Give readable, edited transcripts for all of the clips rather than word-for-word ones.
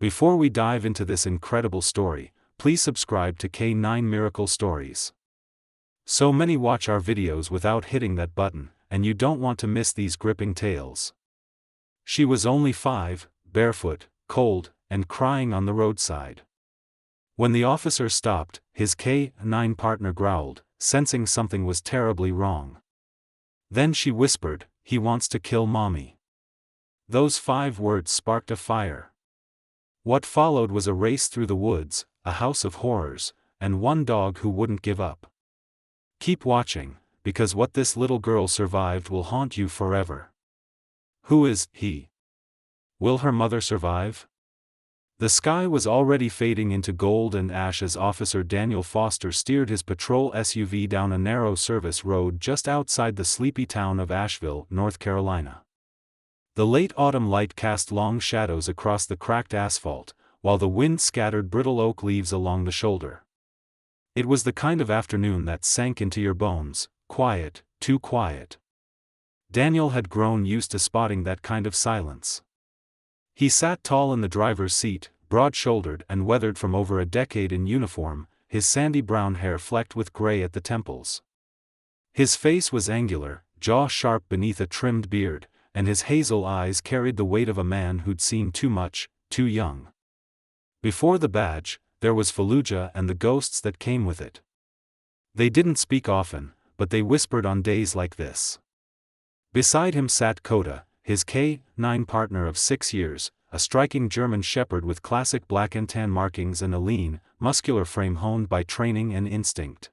Before we dive into this incredible story, please subscribe to K9 Miracle Stories. So many watch our videos without hitting that button, and you don't want to miss these gripping tales. She was only 5, barefoot, cold, and crying on the roadside. When the officer stopped, his K9 partner growled, sensing something was terribly wrong. Then she whispered, "He wants to kill mommy." Those 5 words sparked a fire. What followed was a race through the woods, a house of horrors, and one dog who wouldn't give up. Keep watching, because what this little girl survived will haunt you forever. Who is he? Will her mother survive? The sky was already fading into gold and ash as Officer Daniel Foster steered his patrol SUV down a narrow service road just outside the sleepy town of Asheville, North Carolina. The late autumn light cast long shadows across the cracked asphalt, while the wind scattered brittle oak leaves along the shoulder. It was the kind of afternoon that sank into your bones, quiet, too quiet. Daniel had grown used to spotting that kind of silence. He sat tall in the driver's seat, broad-shouldered and weathered from over a decade in uniform, his sandy brown hair flecked with gray at the temples. His face was angular, jaw sharp beneath a trimmed beard, and his hazel eyes carried the weight of a man who'd seen too much, too young. Before the badge, there was Fallujah and the ghosts that came with it. They didn't speak often, but they whispered on days like this. Beside him sat Coda, his K9 partner of 6 years, a striking German shepherd with classic black and tan markings and a lean, muscular frame honed by training and instinct.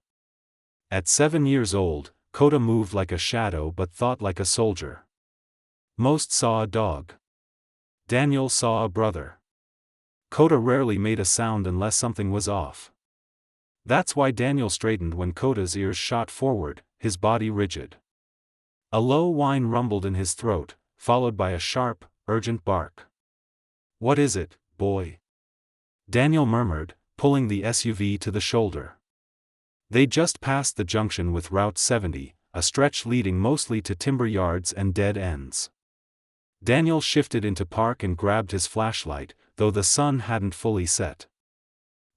At 7 years old, Coda moved like a shadow but thought like a soldier. Most saw a dog. Daniel saw a brother. Coda rarely made a sound unless something was off. That's why Daniel straightened when Coda's ears shot forward, his body rigid. A low whine rumbled in his throat, followed by a sharp, urgent bark. "What is it, boy?" Daniel murmured, pulling the SUV to the shoulder. They just passed the junction with Route 70, a stretch leading mostly to timber yards and dead ends. Daniel shifted into park and grabbed his flashlight, though the sun hadn't fully set.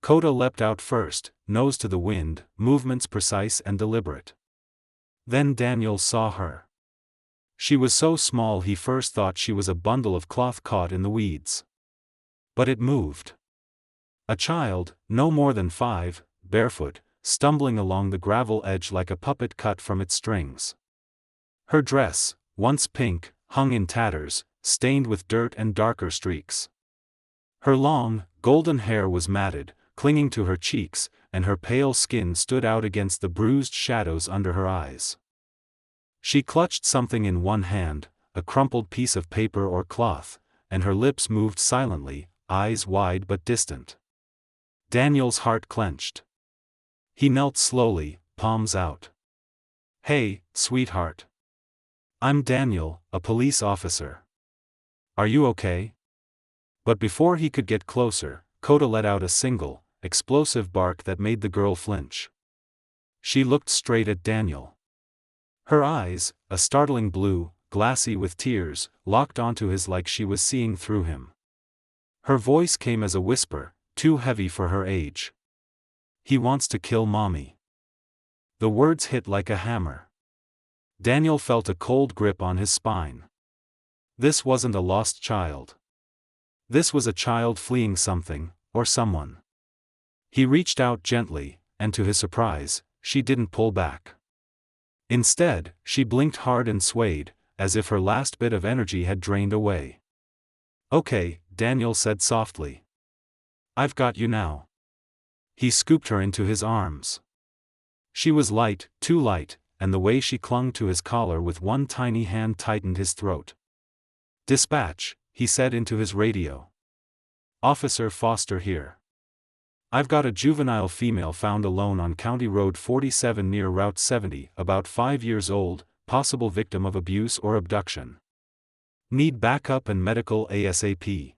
Coda leapt out first, nose to the wind, movements precise and deliberate. Then Daniel saw her. She was so small he first thought she was a bundle of cloth caught in the weeds. But it moved. A child, no more than 5, barefoot, stumbling along the gravel edge like a puppet cut from its strings. Her dress, once pink, hung in tatters, stained with dirt and darker streaks. Her long, golden hair was matted, clinging to her cheeks, and her pale skin stood out against the bruised shadows under her eyes. She clutched something in one hand, a crumpled piece of paper or cloth, and her lips moved silently, eyes wide but distant. Daniel's heart clenched. He knelt slowly, palms out. "Hey, sweetheart. I'm Daniel, a police officer. Are you okay?" But before he could get closer, Coda let out a single, explosive bark that made the girl flinch. She looked straight at Daniel. Her eyes, a startling blue, glassy with tears, locked onto his like she was seeing through him. Her voice came as a whisper, too heavy for her age. "He wants to kill mommy." The words hit like a hammer. Daniel felt a cold grip on his spine. This wasn't a lost child. This was a child fleeing something, or someone. He reached out gently, and to his surprise, she didn't pull back. Instead, she blinked hard and swayed, as if her last bit of energy had drained away. "Okay," Daniel said softly. "I've got you now." He scooped her into his arms. She was light, too light, and the way she clung to his collar with one tiny hand tightened his throat. "Dispatch," he said into his radio. "Officer Foster here. I've got a juvenile female found alone on County Road 47 near Route 70, about 5 years old, possible victim of abuse or abduction. Need backup and medical ASAP."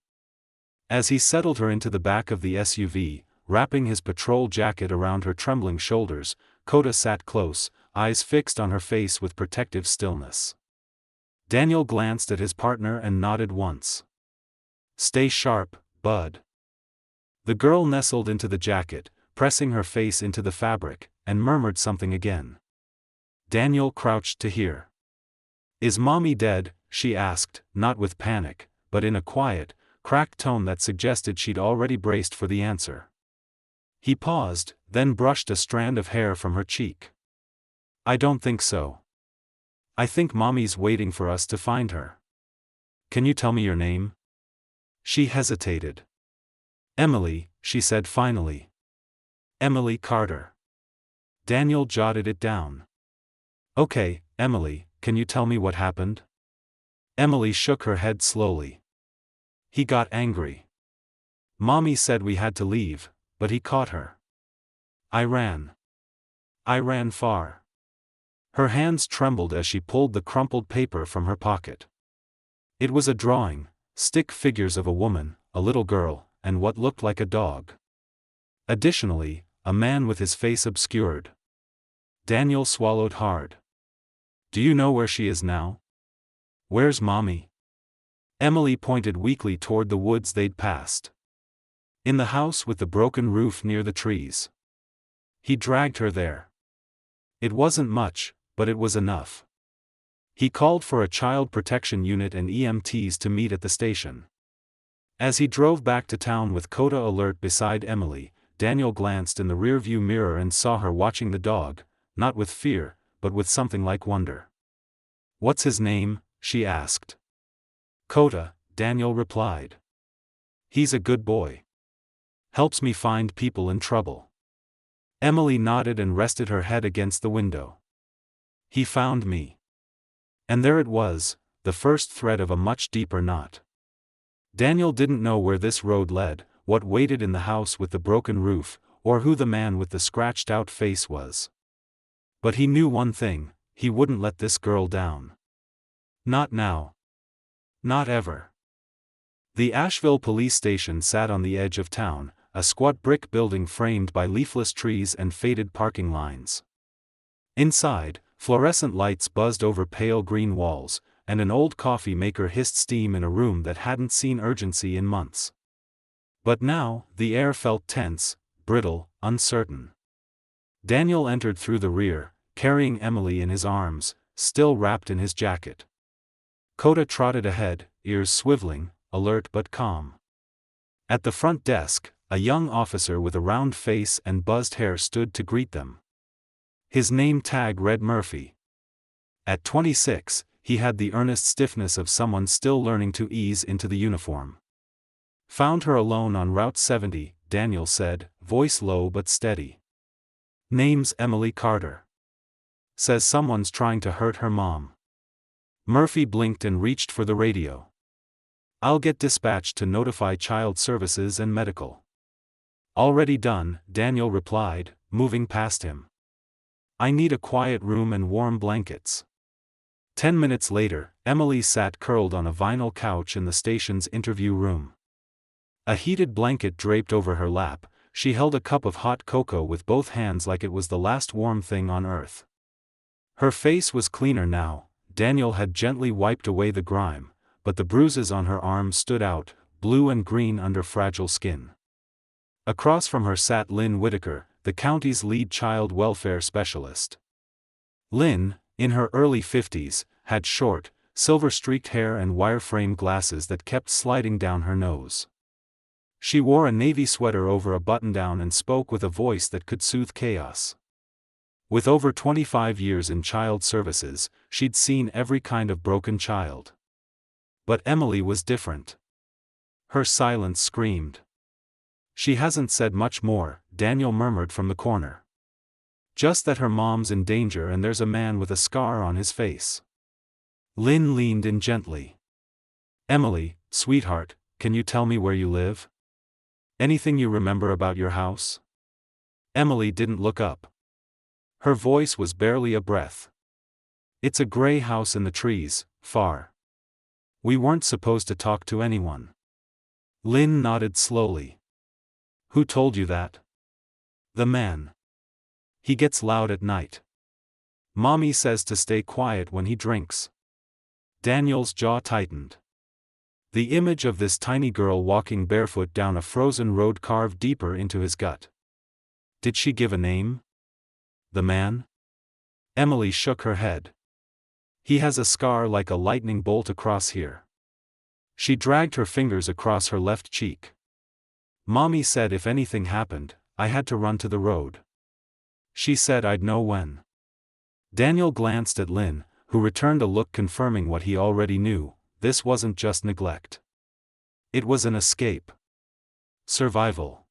As he settled her into the back of the SUV, wrapping his patrol jacket around her trembling shoulders, Coda sat close, eyes fixed on her face with protective stillness. Daniel glanced at his partner and nodded once. "Stay sharp, bud." The girl nestled into the jacket, pressing her face into the fabric, and murmured something again. Daniel crouched to hear. "Is Mommy dead?" she asked, not with panic, but in a quiet, cracked tone that suggested she'd already braced for the answer. He paused, then brushed a strand of hair from her cheek. "I don't think so. I think Mommy's waiting for us to find her. Can you tell me your name?" She hesitated. "Emily," she said finally. "Emily Carter." Daniel jotted it down. "Okay, Emily, can you tell me what happened?" Emily shook her head slowly. He got angry. "Mommy said we had to leave, but he caught her. I ran. I ran far." Her hands trembled as she pulled the crumpled paper from her pocket. It was a drawing, stick figures of a woman, a little girl, and what looked like a dog. Additionally, a man with his face obscured. Daniel swallowed hard. "Do you know where she is now? Where's Mommy?" Emily pointed weakly toward the woods they'd passed. "In the house with the broken roof near the trees." He dragged her there. It wasn't much, but it was enough. He called for a child protection unit and EMTs to meet at the station. As he drove back to town with Coda alert beside Emily, Daniel glanced in the rearview mirror and saw her watching the dog, not with fear, but with something like wonder. "What's his name?" she asked. "Coda," Daniel replied. "He's a good boy. Helps me find people in trouble." Emily nodded and rested her head against the window. "He found me." And there it was, the first thread of a much deeper knot. Daniel didn't know where this road led, what waited in the house with the broken roof, or who the man with the scratched-out face was. But he knew one thing: he wouldn't let this girl down. Not now. Not ever. The Asheville police station sat on the edge of town, a squat brick building framed by leafless trees and faded parking lines. Inside, fluorescent lights buzzed over pale green walls, and an old coffee maker hissed steam in a room that hadn't seen urgency in months. But now, the air felt tense, brittle, uncertain. Daniel entered through the rear, carrying Emily in his arms, still wrapped in his jacket. Coda trotted ahead, ears swiveling, alert but calm. At the front desk, a young officer with a round face and buzzed hair stood to greet them. His name tag read Murphy. At 26, he had the earnest stiffness of someone still learning to ease into the uniform. "Found her alone on Route 70, Daniel said, voice low but steady. "Name's Emily Carter. Says someone's trying to hurt her mom." Murphy blinked and reached for the radio. "I'll get dispatched to notify child services and medical." "Already done," Daniel replied, moving past him. "I need a quiet room and warm blankets." 10 minutes later, Emily sat curled on a vinyl couch in the station's interview room. A heated blanket draped over her lap, she held a cup of hot cocoa with both hands like it was the last warm thing on earth. Her face was cleaner now. Daniel had gently wiped away the grime, but the bruises on her arms stood out, blue and green under fragile skin. Across from her sat Lynn Whitaker, the county's lead child welfare specialist. Lynn, in her early 50s, had short, silver-streaked hair and wireframe glasses that kept sliding down her nose. She wore a navy sweater over a button-down and spoke with a voice that could soothe chaos. With over 25 years in child services, she'd seen every kind of broken child. But Emily was different. Her silence screamed. "She hasn't said much more," Daniel murmured from the corner. "Just that her mom's in danger and there's a man with a scar on his face." Lynn leaned in gently. "Emily, sweetheart, can you tell me where you live? Anything you remember about your house?" Emily didn't look up. Her voice was barely a breath. "It's a gray house in the trees, far. We weren't supposed to talk to anyone." Lynn nodded slowly. "Who told you that?" "The man. He gets loud at night. Mommy says to stay quiet when he drinks." Daniel's jaw tightened. The image of this tiny girl walking barefoot down a frozen road carved deeper into his gut. Did she give a name? The man? Emily shook her head. He has a scar like a lightning bolt across here. She dragged her fingers across her left cheek. Mommy said if anything happened, I had to run to the road. She said I'd know when. Daniel glanced at Lynn, who returned a look confirming what he already knew. This wasn't just neglect. It was an escape. Survival.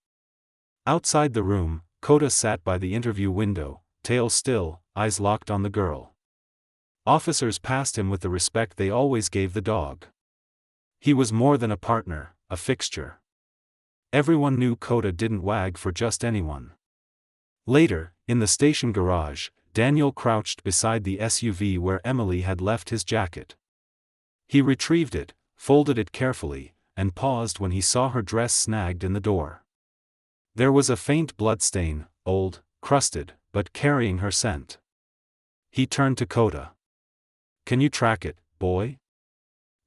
Outside the room, Coda sat by the interview window, tail still, eyes locked on the girl. Officers passed him with the respect they always gave the dog. He was more than a partner, a fixture. Everyone knew Coda didn't wag for just anyone. Later, in the station garage, Daniel crouched beside the SUV where Emily had left his jacket. He retrieved it, folded it carefully, and paused when he saw her dress snagged in the door. There was a faint bloodstain, old, crusted, but carrying her scent. He turned to Coda. Can you track it, boy?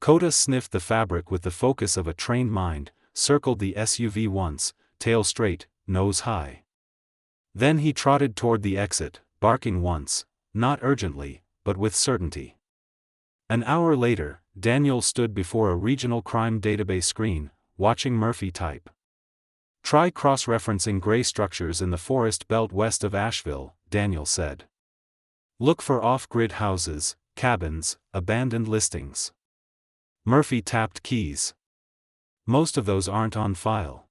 Coda sniffed the fabric with the focus of a trained mind, circled the SUV once, tail straight, nose high. Then he trotted toward the exit, barking once, not urgently, but with certainty. An hour later, Daniel stood before a regional crime database screen, watching Murphy type. Try cross-referencing gray structures in the forest belt west of Asheville, Daniel said. Look for off-grid houses, cabins, abandoned listings. Murphy tapped keys. Most of those aren't on file.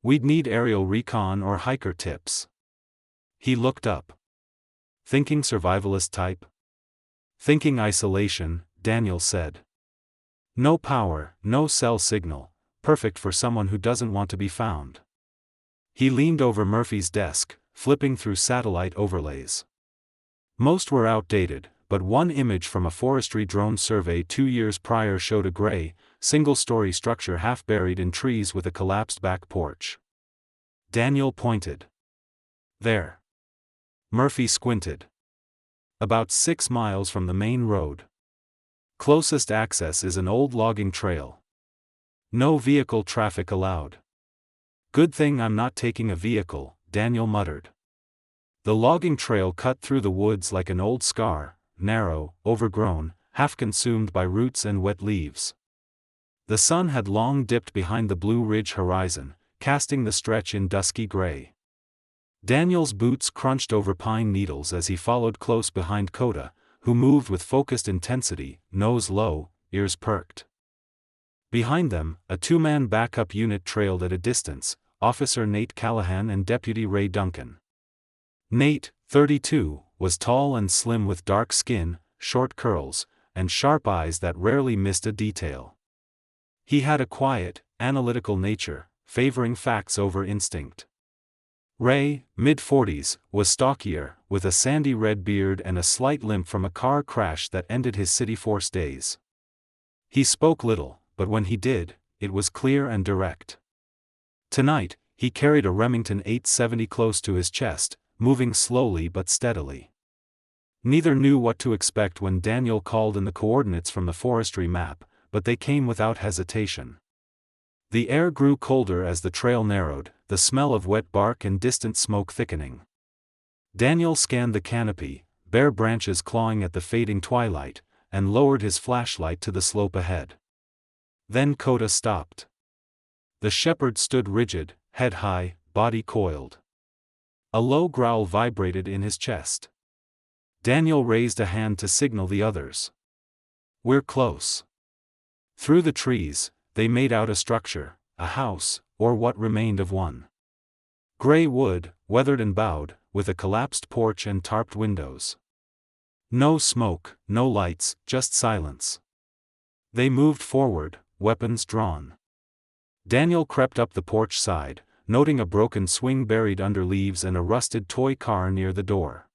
We'd need aerial recon or hiker tips. He looked up. Thinking survivalist type? Thinking isolation, Daniel said. No power, no cell signal, perfect for someone who doesn't want to be found. He leaned over Murphy's desk, flipping through satellite overlays. Most were outdated, but one image from a forestry drone survey 2 years prior showed a gray, single-story structure half buried in trees with a collapsed back porch. Daniel pointed. There. Murphy squinted. About 6 miles from the main road. Closest access is an old logging trail. No vehicle traffic allowed. Good thing I'm not taking a vehicle, Daniel muttered. The logging trail cut through the woods like an old scar, narrow, overgrown, half consumed by roots and wet leaves. The sun had long dipped behind the Blue Ridge horizon, casting the stretch in dusky gray. Daniel's boots crunched over pine needles as he followed close behind Coda, who moved with focused intensity, nose low, ears perked. Behind them, a 2-man backup unit trailed at a distance, Officer Nate Callahan and Deputy Ray Duncan. Nate, 32, was tall and slim with dark skin, short curls, and sharp eyes that rarely missed a detail. He had a quiet, analytical nature, favoring facts over instinct. Ray, mid-40s, was stockier, with a sandy red beard and a slight limp from a car crash that ended his city force days. He spoke little, but when he did, it was clear and direct. Tonight, he carried a Remington 870 close to his chest, moving slowly but steadily. Neither knew what to expect when Daniel called in the coordinates from the forestry map, but they came without hesitation. The air grew colder as the trail narrowed, the smell of wet bark and distant smoke thickening. Daniel scanned the canopy, bare branches clawing at the fading twilight, and lowered his flashlight to the slope ahead. Then Coda stopped. The shepherd stood rigid, head high, body coiled. A low growl vibrated in his chest. Daniel raised a hand to signal the others. We're close. Through the trees, they made out a structure, a house, or what remained of one. Gray wood, weathered and bowed, with a collapsed porch and tarped windows. No smoke, no lights, just silence. They moved forward, weapons drawn. Daniel crept up the porch side, noting a broken swing buried under leaves and a rusted toy car near the door.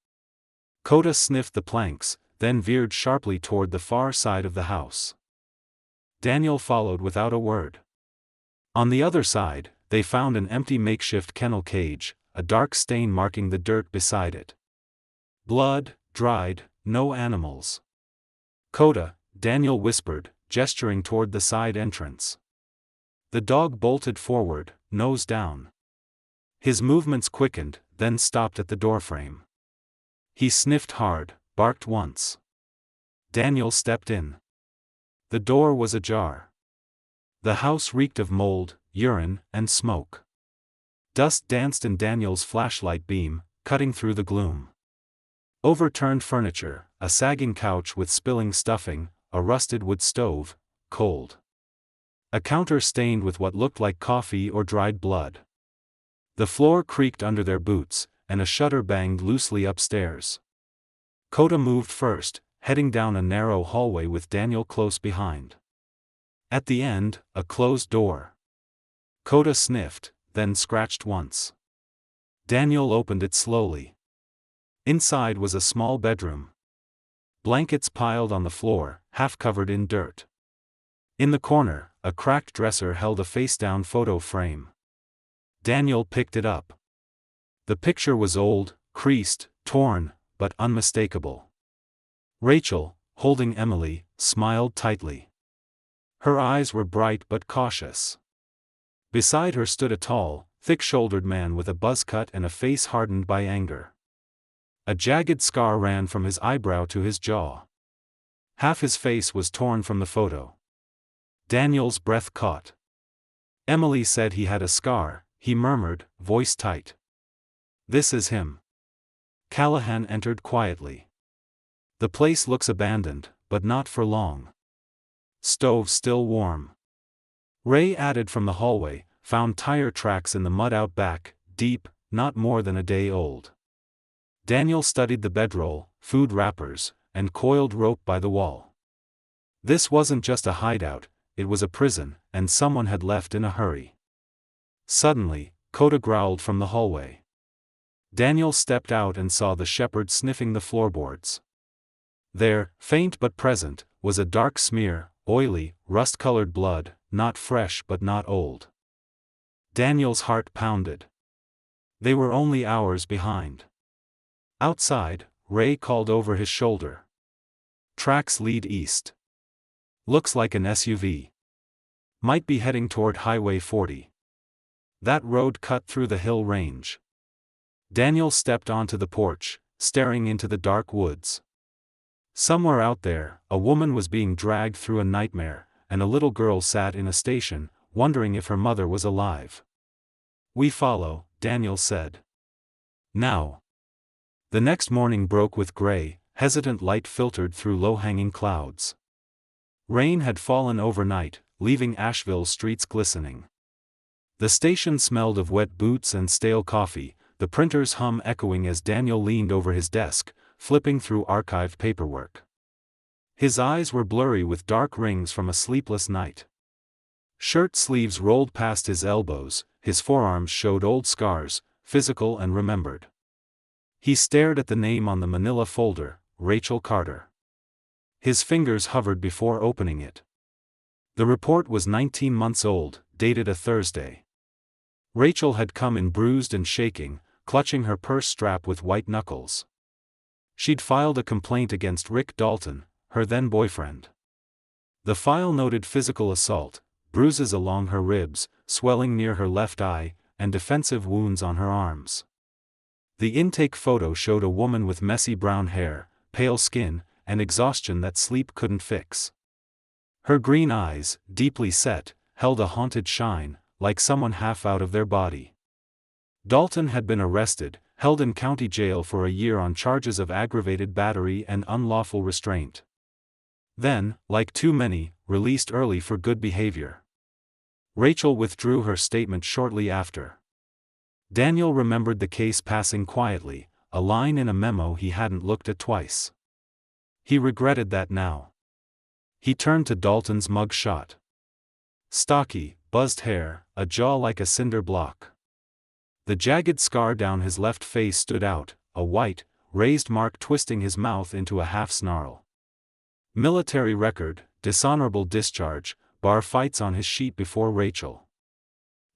Coda sniffed the planks, then veered sharply toward the far side of the house. Daniel followed without a word. On the other side, they found an empty makeshift kennel cage, a dark stain marking the dirt beside it. Blood, dried, no animals. Coda, Daniel whispered, gesturing toward the side entrance. The dog bolted forward, nose down. His movements quickened, then stopped at the doorframe. He sniffed hard, barked once. Daniel stepped in. The door was ajar. The house reeked of mold, urine, and smoke. Dust danced in Daniel's flashlight beam, cutting through the gloom. Overturned furniture, a sagging couch with spilling stuffing, a rusted wood stove, cold. A counter stained with what looked like coffee or dried blood. The floor creaked under their boots, and a shutter banged loosely upstairs. Coda moved first, heading down a narrow hallway with Daniel close behind. At the end, a closed door. Coda sniffed, then scratched once. Daniel opened it slowly. Inside was a small bedroom. Blankets piled on the floor, half covered in dirt. In the corner, a cracked dresser held a face-down photo frame. Daniel picked it up. The picture was old, creased, torn, but unmistakable. Rachel, holding Emily, smiled tightly. Her eyes were bright but cautious. Beside her stood a tall, thick-shouldered man with a buzz cut and a face hardened by anger. A jagged scar ran from his eyebrow to his jaw. Half his face was torn from the photo. Daniel's breath caught. Emily said he had a scar, he murmured, voice tight. This is him. Callahan entered quietly. The place looks abandoned, but not for long. Stove still warm. Ray added from the hallway, found tire tracks in the mud out back, deep, not more than a day old. Daniel studied the bedroll, food wrappers, and coiled rope by the wall. This wasn't just a hideout, it was a prison, and someone had left in a hurry. Suddenly, Coda growled from the hallway. Daniel stepped out and saw the shepherd sniffing the floorboards. There, faint but present, was a dark smear, oily, rust-colored blood, not fresh but not old. Daniel's heart pounded. They were only hours behind. Outside, Ray called over his shoulder. Tracks lead east. Looks like an SUV. Might be heading toward Highway 40. That road cut through the hill range. Daniel stepped onto the porch, staring into the dark woods. Somewhere out there, a woman was being dragged through a nightmare, and a little girl sat in a station, wondering if her mother was alive. We follow, Daniel said. Now. The next morning broke with gray, hesitant light filtered through low-hanging clouds. Rain had fallen overnight, leaving Asheville's streets glistening. The station smelled of wet boots and stale coffee, the printer's hum echoing as Daniel leaned over his desk, flipping through archived paperwork. His eyes were blurry with dark rings from a sleepless night. Shirt sleeves rolled past his elbows, his forearms showed old scars, physical and remembered. He stared at the name on the manila folder, Rachel Carter. His fingers hovered before opening it. The report was 19 months old, dated a Thursday. Rachel had come in bruised and shaking, clutching her purse strap with white knuckles. She'd filed a complaint against Rick Dalton, her then-boyfriend. The file noted physical assault, bruises along her ribs, swelling near her left eye, and defensive wounds on her arms. The intake photo showed a woman with messy brown hair, pale skin, and exhaustion that sleep couldn't fix. Her green eyes, deeply set, held a haunted shine, like someone half out of their body. Dalton had been arrested, held in county jail for a year on charges of aggravated battery and unlawful restraint. Then, like too many, released early for good behavior. Rachel withdrew her statement shortly after. Daniel remembered the case passing quietly, a line in a memo he hadn't looked at twice. He regretted that now. He turned to Dalton's mug shot. Stocky, buzzed hair, a jaw like a cinder block. The jagged scar down his left face stood out, a white, raised mark twisting his mouth into a half-snarl. Military record, dishonorable discharge, bar fights on his sheet before Rachel.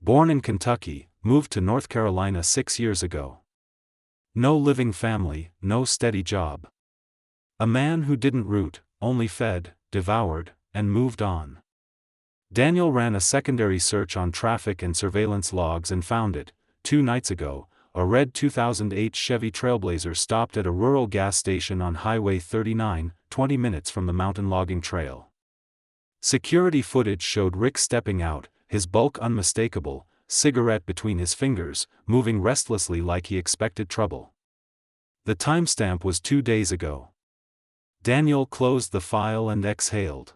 Born in Kentucky, moved to North Carolina 6 years ago. No living family, no steady job. A man who didn't root, only fed, devoured, and moved on. Daniel ran a secondary search on traffic and surveillance logs and found it. 2 nights ago, a red 2008 Chevy Trailblazer stopped at a rural gas station on Highway 39, 20 minutes from the mountain logging trail. Security footage showed Rick stepping out, his bulk unmistakable, cigarette between his fingers, moving restlessly like he expected trouble. The timestamp was 2 days ago. Daniel closed the file and exhaled.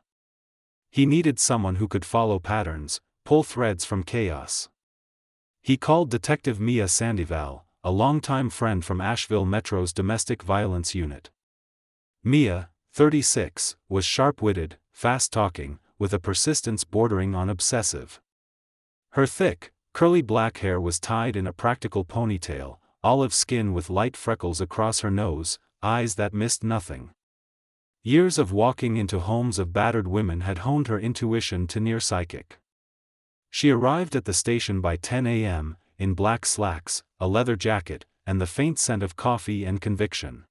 He needed someone who could follow patterns, pull threads from chaos. He called Detective Mia Sandoval, a longtime friend from Asheville Metro's domestic violence unit. Mia, 36, was sharp-witted, fast-talking, with a persistence bordering on obsessive. Her thick, curly black hair was tied in a practical ponytail, olive skin with light freckles across her nose, eyes that missed nothing. Years of walking into homes of battered women had honed her intuition to near psychic. She arrived at the station by 10 a.m., in black slacks, a leather jacket, and the faint scent of coffee and conviction.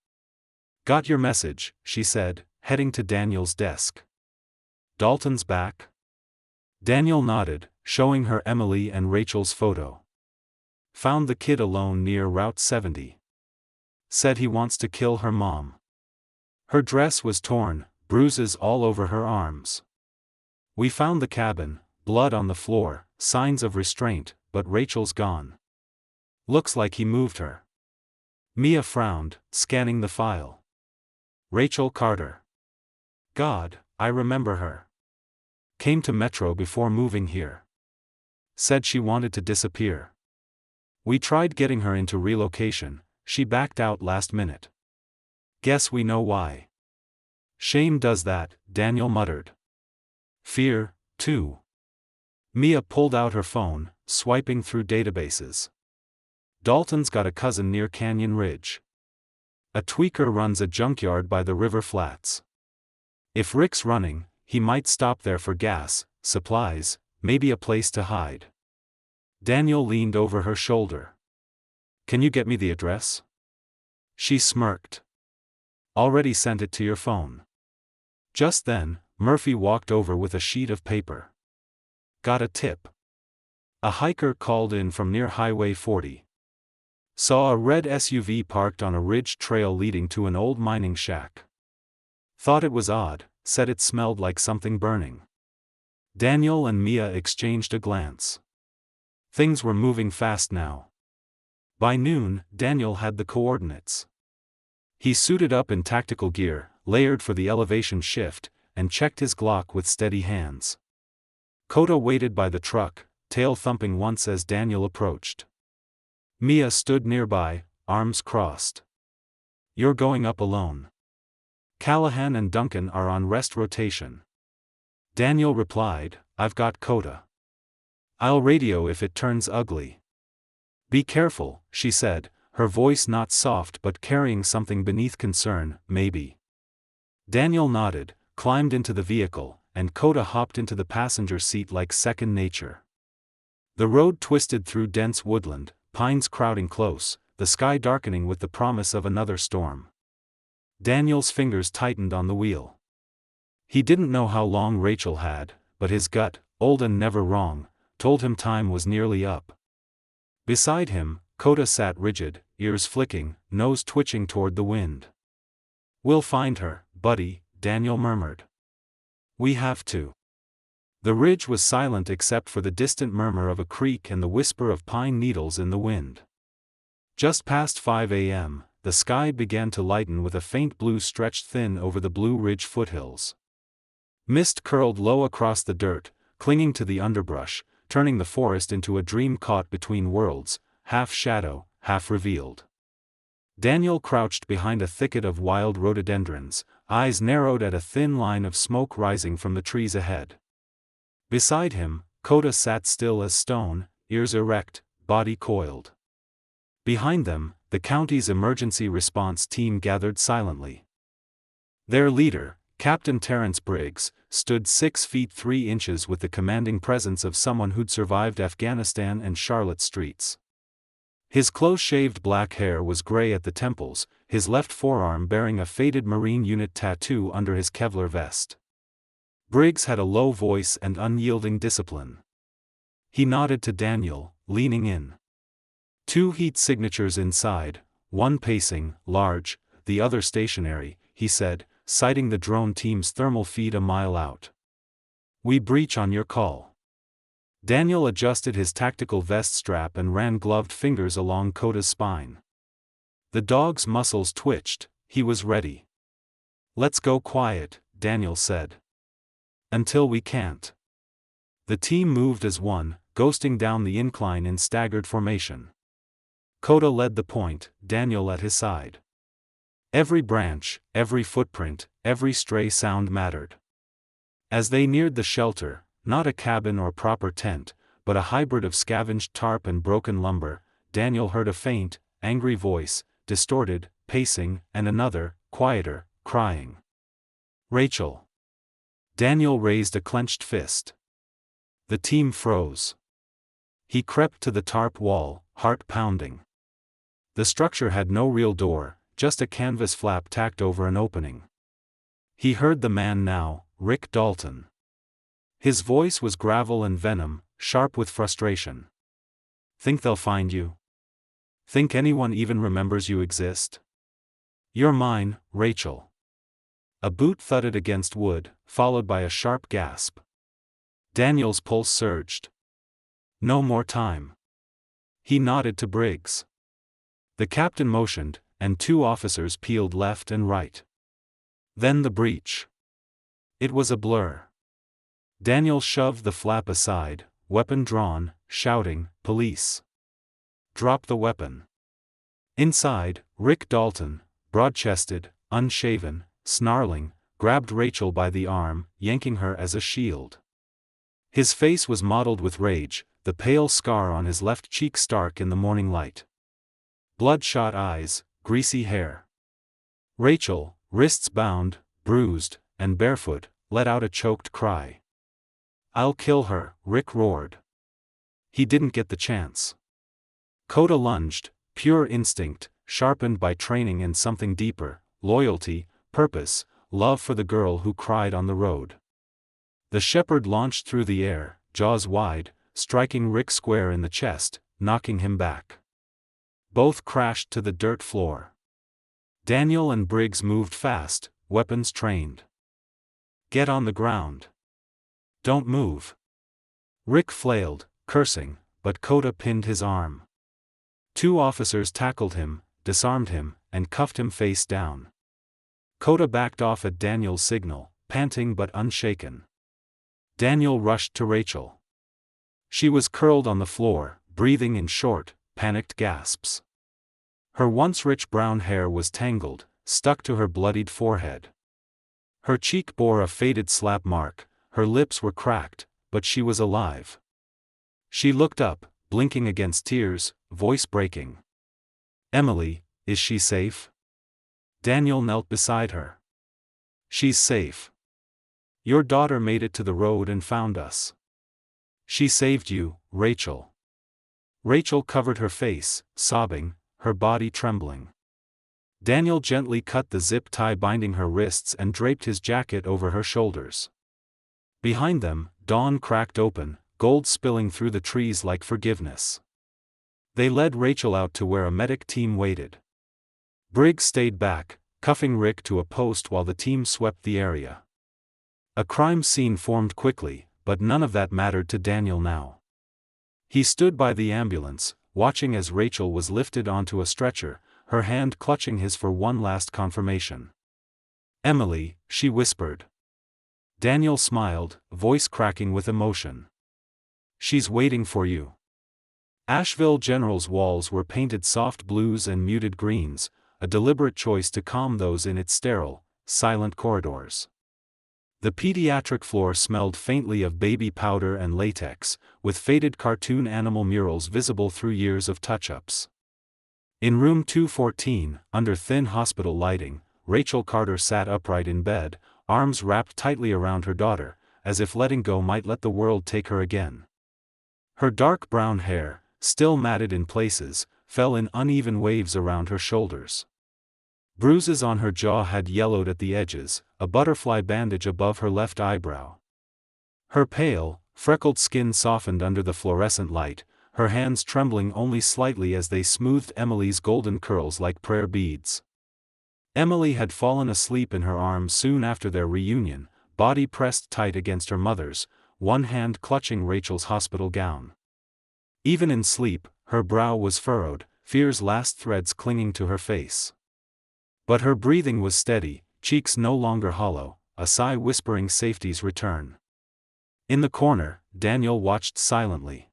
"Got your message," she said, heading to Daniel's desk. "Dalton's back?" Daniel nodded, showing her Emily and Rachel's photo. "Found the kid alone near Route 70. Said he wants to kill her mom. Her dress was torn, bruises all over her arms. We found the cabin, blood on the floor, signs of restraint, but Rachel's gone. Looks like he moved her." Mia frowned, scanning the file. "Rachel Carter. God, I remember her. Came to Metro before moving here. Said she wanted to disappear. We tried getting her into relocation, she backed out last minute. Guess we know why." "Shame does that," Daniel muttered. "Fear, too." Mia pulled out her phone, swiping through databases. "Dalton's got a cousin near Canyon Ridge. A tweaker runs a junkyard by the river flats. If Rick's running, he might stop there for gas, supplies, maybe a place to hide." Daniel leaned over her shoulder. "Can you get me the address?" She smirked. "Already sent it to your phone." Just then, Murphy walked over with a sheet of paper. "Got a tip. A hiker called in from near Highway 40. Saw a red SUV parked on a ridge trail leading to an old mining shack. Thought it was odd, said it smelled like something burning." Daniel and Mia exchanged a glance. Things were moving fast now. By noon, Daniel had the coordinates. He suited up in tactical gear, layered for the elevation shift, and checked his Glock with steady hands. Coda waited by the truck, tail thumping once as Daniel approached. Mia stood nearby, arms crossed. "You're going up alone. Callahan and Duncan are on rest rotation." Daniel replied, "I've got Coda. I'll radio if it turns ugly." "Be careful," she said, her voice not soft but carrying something beneath concern, maybe. Daniel nodded, climbed into the vehicle, and Coda hopped into the passenger seat like second nature. The road twisted through dense woodland, pines crowding close, the sky darkening with the promise of another storm. Daniel's fingers tightened on the wheel. He didn't know how long Rachel had, but his gut, old and never wrong, told him time was nearly up. Beside him, Coda sat rigid, ears flicking, nose twitching toward the wind. "We'll find her, buddy," Daniel murmured. "We have to." The ridge was silent except for the distant murmur of a creek and the whisper of pine needles in the wind. Just past 5 a.m., the sky began to lighten with a faint blue stretched thin over the Blue Ridge foothills. Mist curled low across the dirt, clinging to the underbrush, turning the forest into a dream caught between worlds, half shadow, half revealed. Daniel crouched behind a thicket of wild rhododendrons, eyes narrowed at a thin line of smoke rising from the trees ahead. Beside him, Coda sat still as stone, ears erect, body coiled. Behind them, the county's emergency response team gathered silently. Their leader, Captain Terrence Briggs, stood 6 feet 3 inches with the commanding presence of someone who'd survived Afghanistan and Charlotte streets. His close-shaved black hair was gray at the temples, his left forearm bearing a faded Marine unit tattoo under his Kevlar vest. Briggs had a low voice and unyielding discipline. He nodded to Daniel, leaning in. 2 heat signatures inside, one pacing, large, the other stationary, he said, citing the drone team's thermal feed a mile out. We breach on your call. Daniel adjusted his tactical vest strap and ran gloved fingers along Koda's spine. The dog's muscles twitched, he was ready. Let's go quiet, Daniel said. Until we can't. The team moved as one, ghosting down the incline in staggered formation. Koda led the point, Daniel at his side. Every branch, every footprint, every stray sound mattered. As they neared the shelter, not a cabin or proper tent, but a hybrid of scavenged tarp and broken lumber, Daniel heard a faint, angry voice, distorted, pacing, and another, quieter, crying. Rachel. Daniel raised a clenched fist. The team froze. He crept to the tarp wall, heart pounding. The structure had no real door, just a canvas flap tacked over an opening. He heard the man now, Rick Dalton. His voice was gravel and venom, sharp with frustration. Think they'll find you? Think anyone even remembers you exist? You're mine, Rachel. A boot thudded against wood, followed by a sharp gasp. Daniel's pulse surged. No more time. He nodded to Briggs. The captain motioned, and 2 officers peeled left and right. Then the breach. It was a blur. Daniel shoved the flap aside, weapon drawn, shouting, "Police! Drop the weapon!" Inside, Rick Dalton, broad-chested, unshaven, snarling, grabbed Rachel by the arm, yanking her as a shield. His face was mottled with rage, the pale scar on his left cheek stark in the morning light. Bloodshot eyes, greasy hair. Rachel, wrists bound, bruised, and barefoot, let out a choked cry. "I'll kill her," Rick roared. He didn't get the chance. Koda lunged, pure instinct, sharpened by training and something deeper, loyalty, purpose, love for the girl who cried on the road. The shepherd launched through the air, jaws wide, striking Rick square in the chest, knocking him back. Both crashed to the dirt floor. Daniel and Briggs moved fast, weapons trained. "Get on the ground. Don't move." Rick flailed, cursing, but Koda pinned his arm. 2 officers tackled him, disarmed him, and cuffed him face down. Koda backed off at Daniel's signal, panting but unshaken. Daniel rushed to Rachel. She was curled on the floor, breathing in short, panicked gasps. Her once rich brown hair was tangled, stuck to her bloodied forehead. Her cheek bore a faded slap mark, her lips were cracked, but she was alive. She looked up, blinking against tears, voice breaking. "Emily, is she safe?" Daniel knelt beside her. "She's safe. Your daughter made it to the road and found us. She saved you, Rachel." Rachel covered her face, sobbing, her body trembling. Daniel gently cut the zip tie binding her wrists and draped his jacket over her shoulders. Behind them, dawn cracked open, gold spilling through the trees like forgiveness. They led Rachel out to where a medic team waited. Briggs stayed back, cuffing Rick to a post while the team swept the area. A crime scene formed quickly, but none of that mattered to Daniel now. He stood by the ambulance, watching as Rachel was lifted onto a stretcher, her hand clutching his for one last confirmation. "Emily," she whispered. Daniel smiled, voice cracking with emotion. "She's waiting for you." Asheville General's walls were painted soft blues and muted greens, a deliberate choice to calm those in its sterile, silent corridors. The pediatric floor smelled faintly of baby powder and latex, with faded cartoon animal murals visible through years of touch-ups. In room 214, under thin hospital lighting, Rachel Carter sat upright in bed, arms wrapped tightly around her daughter, as if letting go might let the world take her again. Her dark brown hair, still matted in places, fell in uneven waves around her shoulders. Bruises on her jaw had yellowed at the edges, a butterfly bandage above her left eyebrow, Her pale, freckled skin softened under the fluorescent light, her hands trembling only slightly as they smoothed Emily's golden curls like prayer beads. Emily had fallen asleep in her arms soon after their reunion, body pressed tight against her mother's, one hand clutching Rachel's hospital gown. Even in sleep, her brow was furrowed, fear's last threads clinging to her face. But her breathing was steady, cheeks no longer hollow, a sigh whispering safety's return. In the corner, Daniel watched silently.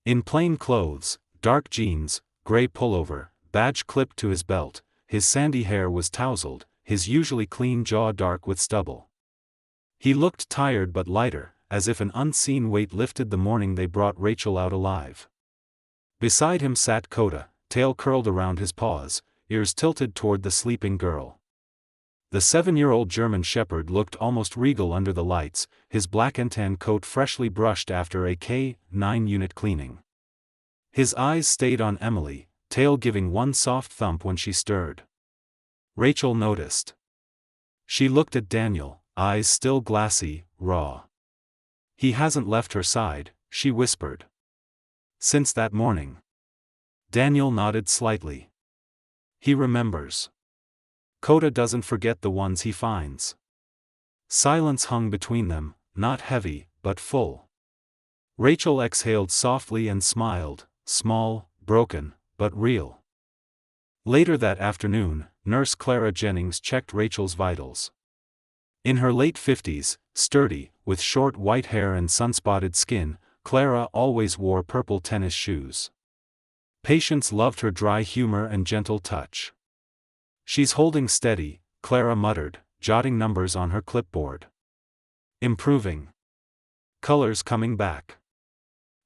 In plain clothes, dark jeans, gray pullover, badge clipped to his belt, his sandy hair was tousled, his usually clean jaw dark with stubble. He looked tired but lighter, as if an unseen weight lifted the morning they brought Rachel out alive. Beside him sat Coda, tail curled around his paws, ears tilted toward the sleeping girl. The 7-year-old German shepherd looked almost regal under the lights, his black and tan coat freshly brushed after a K9 unit cleaning. His eyes stayed on Emily, tail giving one soft thump when she stirred. Rachel noticed. She looked at Daniel, eyes still glassy, raw. "He hasn't left her side," she whispered. "Since that morning." Daniel nodded slightly. "He remembers. Coda doesn't forget the ones he finds." Silence hung between them, not heavy, but full. Rachel exhaled softly and smiled, small, broken, but real. Later that afternoon, Nurse Clara Jennings checked Rachel's vitals. In her late 50s, sturdy, with short white hair and sun-spotted skin, Clara always wore purple tennis shoes. Patients loved her dry humor and gentle touch. "She's holding steady," Clara muttered, jotting numbers on her clipboard. "Improving. Colors coming back.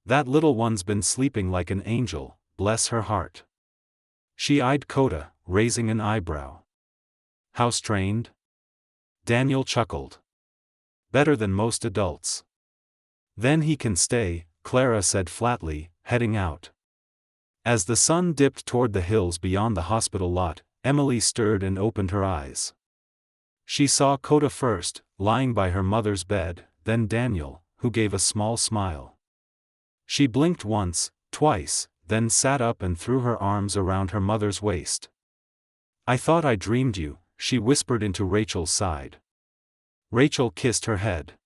That little one's been sleeping like an angel, bless her heart." She eyed Coda, raising an eyebrow. "House-trained?" Daniel chuckled. "Better than most adults." "Then he can stay," Clara said flatly, heading out. As the sun dipped toward the hills beyond the hospital lot, Emily stirred and opened her eyes. She saw Coda first, lying by her mother's bed, then Daniel, who gave a small smile. She blinked once, twice, then sat up and threw her arms around her mother's waist. "I thought I dreamed you," she whispered into Rachel's side. Rachel kissed her head.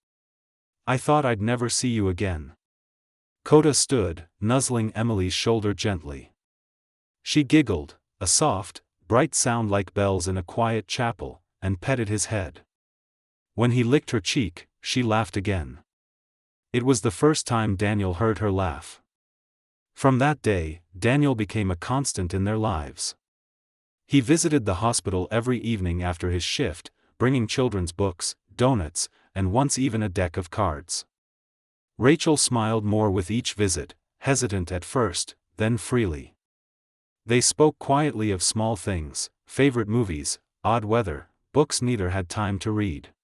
"I thought I'd never see you again." Coda stood, nuzzling Emily's shoulder gently. She giggled, a soft, bright sound like bells in a quiet chapel, and petted his head. When he licked her cheek, she laughed again. It was the first time Daniel heard her laugh. From that day, Daniel became a constant in their lives. He visited the hospital every evening after his shift, bringing children's books, donuts, and once even a deck of cards. Rachel smiled more with each visit, hesitant at first, then freely. They spoke quietly of small things, favorite movies, odd weather, books neither had time to read.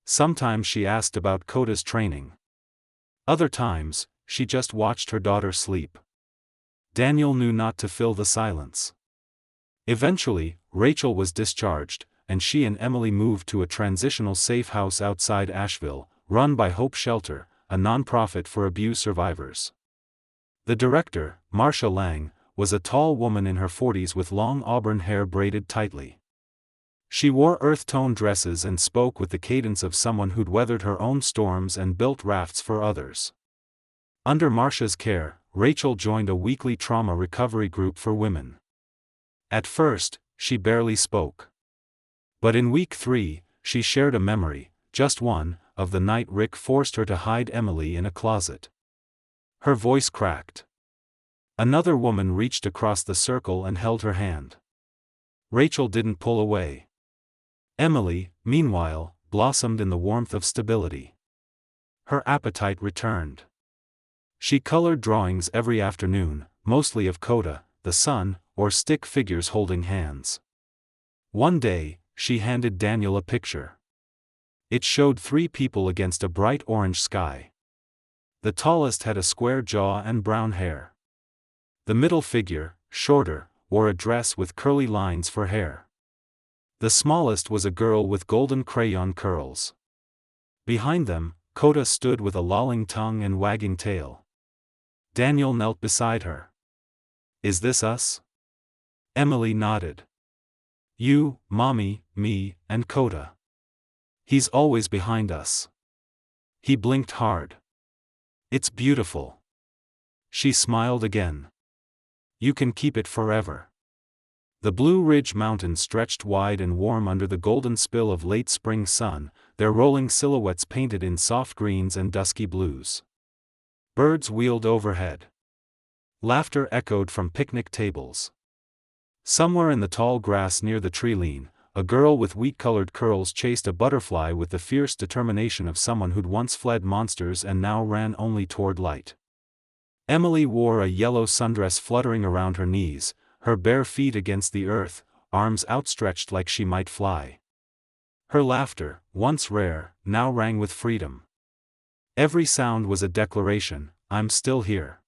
Sometimes she asked about Coda's training. Other times, she just watched her daughter sleep. Daniel knew not to fill the silence. Eventually, Rachel was discharged, and she and Emily moved to a transitional safe house outside Asheville, run by Hope Shelter, a nonprofit for abuse survivors. The director, Marcia Lang, was a tall woman in her 40s with long auburn hair braided tightly. She wore earth-tone dresses and spoke with the cadence of someone who'd weathered her own storms and built rafts for others. Under Marcia's care, Rachel joined a weekly trauma recovery group for women. At first, she barely spoke. But in week 3, she shared a memory, just one, of the night Rick forced her to hide Emily in a closet. Her voice cracked. Another woman reached across the circle and held her hand. Rachel didn't pull away. Emily, meanwhile, blossomed in the warmth of stability. Her appetite returned. She colored drawings every afternoon, mostly of Coda, the sun, or stick figures holding hands. One day, she handed Daniel a picture. It showed 3 people against a bright orange sky. The tallest had a square jaw and brown hair. The middle figure, shorter, wore a dress with curly lines for hair. The smallest was a girl with golden crayon curls. Behind them, Coda stood with a lolling tongue and wagging tail. Daniel knelt beside her. "Is this us?" Emily nodded. "You, Mommy, me, and Coda. He's always behind us." He blinked hard. "It's beautiful." She smiled again. "You can keep it forever." The Blue Ridge Mountains stretched wide and warm under the golden spill of late spring sun, their rolling silhouettes painted in soft greens and dusky blues. Birds wheeled overhead. Laughter echoed from picnic tables. Somewhere in the tall grass near the tree line, a girl with wheat-colored curls chased a butterfly with the fierce determination of someone who'd once fled monsters and now ran only toward light. Emily wore a yellow sundress fluttering around her knees, her bare feet against the earth, arms outstretched like she might fly. Her laughter, once rare, now rang with freedom. Every sound was a declaration, "I'm still here."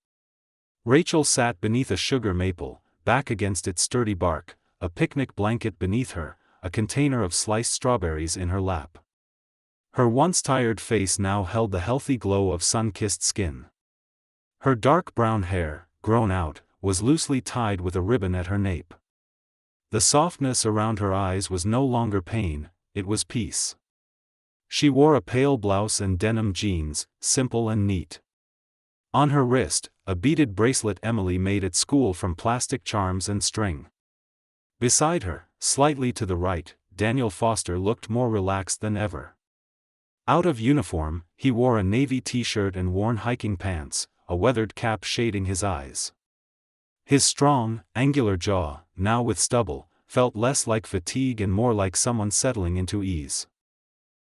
Rachel sat beneath a sugar maple, back against its sturdy bark, a picnic blanket beneath her, a container of sliced strawberries in her lap. Her once tired face now held the healthy glow of sun-kissed skin. Her dark brown hair, grown out, was loosely tied with a ribbon at her nape. The softness around her eyes was no longer pain, it was peace. She wore a pale blouse and denim jeans, simple and neat. On her wrist, a beaded bracelet Emily made at school from plastic charms and string. Beside her, slightly to the right, Daniel Foster looked more relaxed than ever. Out of uniform, he wore a navy t-shirt and worn hiking pants, a weathered cap shading his eyes. His strong, angular jaw, now with stubble, felt less like fatigue and more like someone settling into ease.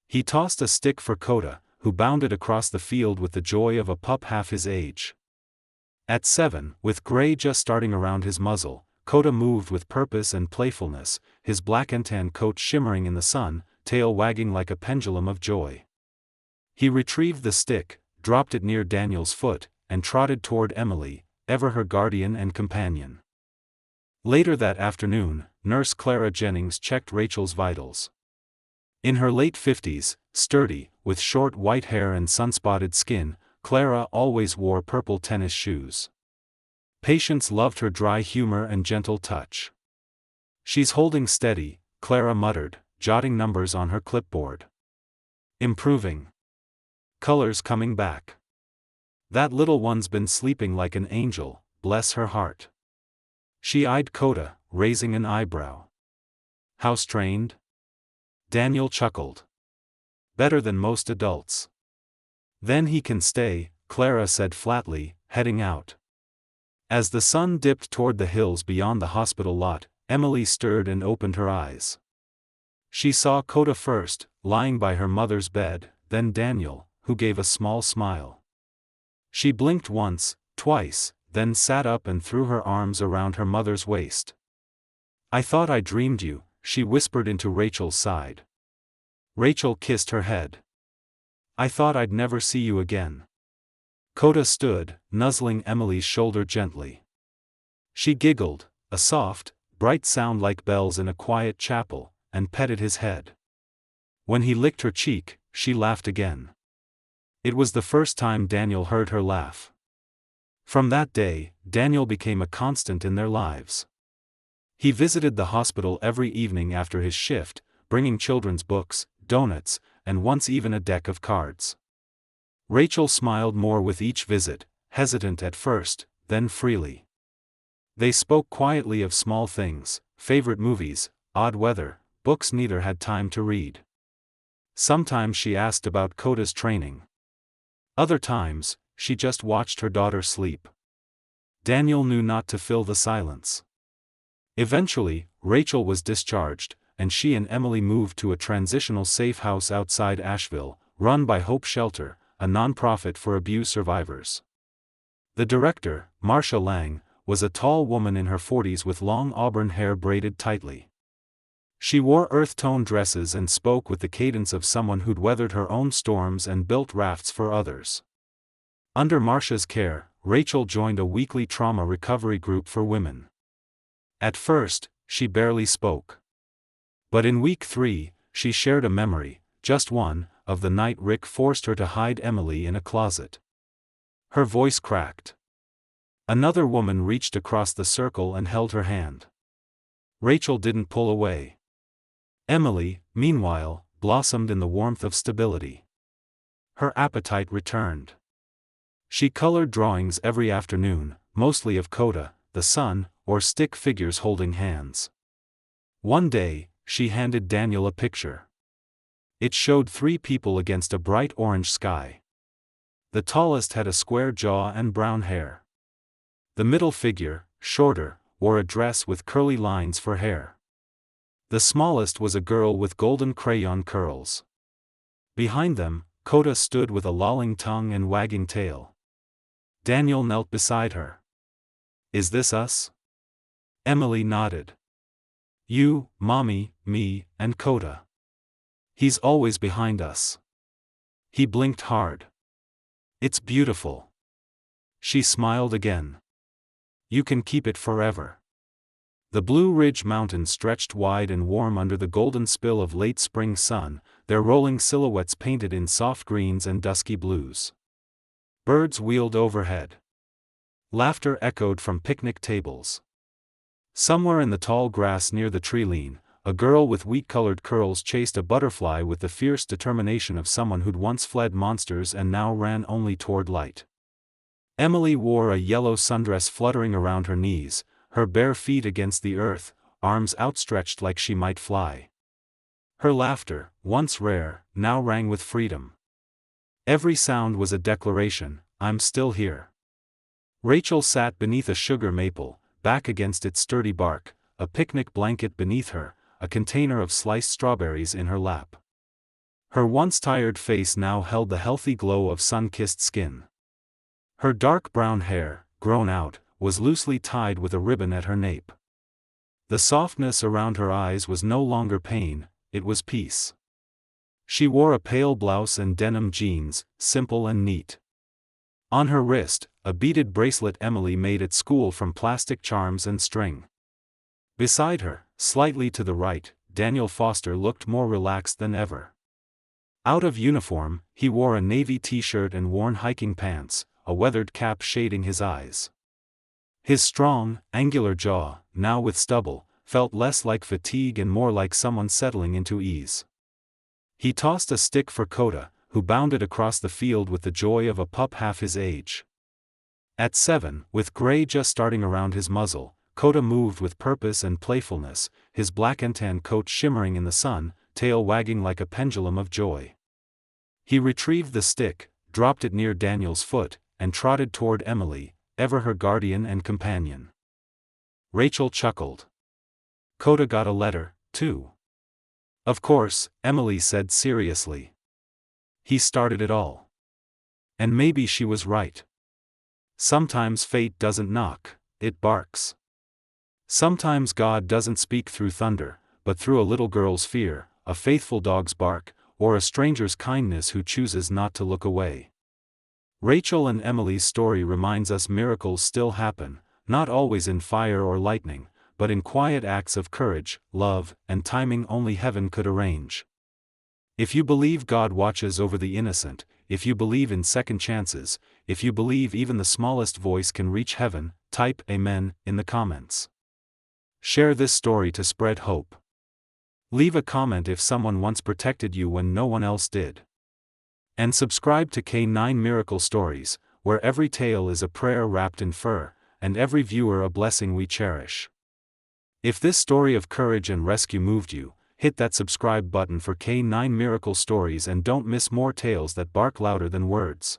He tossed a stick for Coda, who bounded across the field with the joy of a pup half his age. At 7, with gray just starting around his muzzle, Coda moved with purpose and playfulness, his black and tan coat shimmering in the sun, tail wagging like a pendulum of joy. He retrieved the stick, dropped it near Daniel's foot, and trotted toward Emily, ever her guardian and companion. Later that afternoon, Nurse Clara Jennings checked Rachel's vitals. In her late 50s, sturdy, with short white hair and sun-spotted skin, Clara always wore purple tennis shoes. Patients loved her dry humor and gentle touch. "She's holding steady," Clara muttered, jotting numbers on her clipboard. "Improving. Colors coming back. That little one's been sleeping like an angel, bless her heart." She eyed Coda, raising an eyebrow. "House trained?" Daniel chuckled. "Better than most adults." "Then he can stay," Clara said flatly, heading out. As the sun dipped toward the hills beyond the hospital lot, Emily stirred and opened her eyes. She saw Coda first, lying by her mother's bed, then Daniel, who gave a small smile. She blinked once, twice, then sat up and threw her arms around her mother's waist. "I thought I dreamed you," she whispered into Rachel's side. Rachel kissed her head. "I thought I'd never see you again." Coda stood, nuzzling Emily's shoulder gently. She giggled, a soft, bright sound like bells in a quiet chapel, and petted his head. When he licked her cheek, she laughed again. It was the first time Daniel heard her laugh. From that day, Daniel became a constant in their lives. He visited the hospital every evening after his shift, bringing children's books, donuts, and once even a deck of cards. Rachel smiled more with each visit, hesitant at first, then freely. They spoke quietly of small things, favorite movies, odd weather, books neither had time to read. Sometimes she asked about Coda's training. Other times, she just watched her daughter sleep. Daniel knew not to fill the silence. Eventually, Rachel was discharged, and she and Emily moved to a transitional safe house outside Asheville, run by Hope Shelter, a nonprofit for abuse survivors. The director, Marcia Lang, was a tall woman in her 40s with long auburn hair braided tightly. She wore earth-tone dresses and spoke with the cadence of someone who'd weathered her own storms and built rafts for others. Under Marcia's care, Rachel joined a weekly trauma recovery group for women. At first, she barely spoke. But in week 3, she shared a memory, just one, of the night Rick forced her to hide Emily in a closet. Her voice cracked. Another woman reached across the circle and held her hand. Rachel didn't pull away. Emily, meanwhile, blossomed in the warmth of stability. Her appetite returned. She colored drawings every afternoon, mostly of Coda, the sun, or stick figures holding hands. One day, she handed Daniel a picture. It showed 3 people against a bright orange sky. The tallest had a square jaw and brown hair. The middle figure, shorter, wore a dress with curly lines for hair. The smallest was a girl with golden crayon curls. Behind them, Coda stood with a lolling tongue and wagging tail. Daniel knelt beside her. "Is this us?" Emily nodded. "You, Mommy, me, and Coda. He's always behind us." He blinked hard. "It's beautiful." She smiled again. "You can keep it forever." The Blue Ridge Mountains stretched wide and warm under the golden spill of late spring sun, their rolling silhouettes painted in soft greens and dusky blues. Birds wheeled overhead. Laughter echoed from picnic tables. Somewhere in the tall grass near the tree-line, a girl with wheat-colored curls chased a butterfly with the fierce determination of someone who'd once fled monsters and now ran only toward light. Emily wore a yellow sundress fluttering around her knees, her bare feet against the earth, arms outstretched like she might fly. Her laughter, once rare, now rang with freedom. Every sound was a declaration, "I'm still here." Rachel sat beneath a sugar maple, back against its sturdy bark, a picnic blanket beneath her, a container of sliced strawberries in her lap. Her once tired face now held the healthy glow of sun-kissed skin. Her dark brown hair, grown out, was loosely tied with a ribbon at her nape. The softness around her eyes was no longer pain, it was peace. She wore a pale blouse and denim jeans, simple and neat. On her wrist, a beaded bracelet Emily made at school from plastic charms and string. Beside her, slightly to the right, Daniel Foster looked more relaxed than ever. Out of uniform, he wore a navy t-shirt and worn hiking pants, a weathered cap shading his eyes. His strong, angular jaw, now with stubble, felt less like fatigue and more like someone settling into ease. He tossed a stick for Coda, who bounded across the field with the joy of a pup half his age. At 7, with gray just starting around his muzzle, Coda moved with purpose and playfulness, his black and tan coat shimmering in the sun, tail wagging like a pendulum of joy. He retrieved the stick, dropped it near Daniel's foot, and trotted toward Emily, ever her guardian and companion. Rachel chuckled. "Coda got a letter, too." "Of course," Emily said seriously. "He started it all." And maybe she was right. Sometimes fate doesn't knock, it barks. Sometimes God doesn't speak through thunder, but through a little girl's fear, a faithful dog's bark, or a stranger's kindness who chooses not to look away. Rachel and Emily's story reminds us miracles still happen, not always in fire or lightning, but in quiet acts of courage, love, and timing only heaven could arrange. If you believe God watches over the innocent, if you believe in second chances, if you believe even the smallest voice can reach heaven, type Amen in the comments. Share this story to spread hope. Leave a comment if someone once protected you when no one else did. And subscribe to K9 Miracle Stories, where every tale is a prayer wrapped in fur, and every viewer a blessing we cherish. If this story of courage and rescue moved you, hit that subscribe button for K9 Miracle Stories and don't miss more tales that bark louder than words.